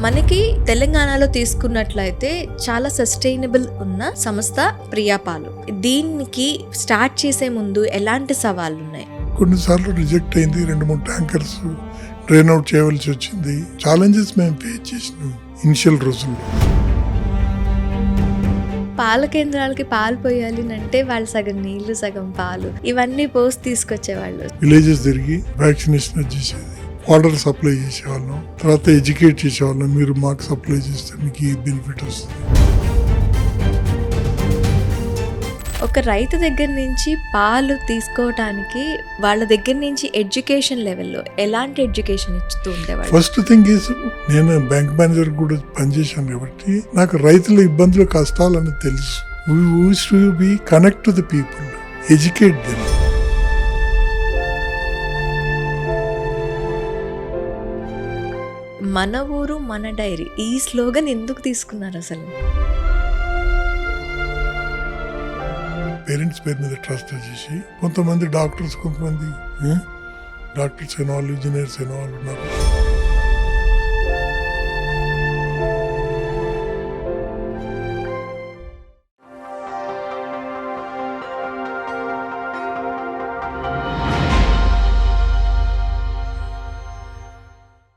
మనకి తెలంగాణలో తీసుకున్నట్లయితే చాలా సస్టైనబుల్ ఉన్న సంస్థ ప్రియా పాలు. దీనికి స్టార్ట్ చేసే ముందు ఎలాంటి సవాళ్ళు ఉన్నాయి? కొన్నిసార్లు రిజెక్ట్ అయింది, 2-3 ట్యాంకర్స్ డ్రైన్ అవుట్ చేయవలసి వచ్చింది. ఛాలెంజెస్ మేము ఫేస్ చేసినాం ఇనిషియల్ రోజుల్లో. పాల కేంద్రాలకి పాలు పోయాలి అంటే వాళ్ళు సగం నీళ్లు సగం పాలు ఇవన్నీ పోసి తీసుకొచ్చేవాళ్ళు. విలేజెస్ తిరిగి వ్యాక్సినేషన్ చేసేది, వాటర్ సప్లై చేసేవాళ్ళం, తర్వాత ఎడ్యుకేట్ చేసేవాళ్ళం. మీరు మాకు సప్లై చేస్తే మీకు ఈ బెనిఫిట్ వస్తుంది. ఒక రైతు దగ్గర నుంచి పాలు తీసుకోవటానికి వాళ్ళ దగ్గర నుంచి ఎడ్యుకేషన్ లెవెల్లో ఎలాంటి ఎడ్యుకేషన్ ఇస్తూ ఉండేవాళ్ళు? ఫస్ట్ థింగ్ ఈజ్, నేను బ్యాంక్ మేనేజర్ కూడా పనిచేశాను కాబట్టి నాకు రైతుల ఇబ్బందులు కష్టాలని తెలుసు. We used to be connect to the people, educate them. మన ఊరు మన డైరీ, ఈ స్లోగన్ ఎందుకు తీసుకున్నారు అసలు? పేరెంట్స్ పేరు మీద ట్రస్ట్ చేసి కొంతమంది డాక్టర్స్, కొంతమంది డాక్టర్స్ అయిన వాళ్ళు, ఇంజనీర్స్ అయిన వాళ్ళు ఉన్నారు.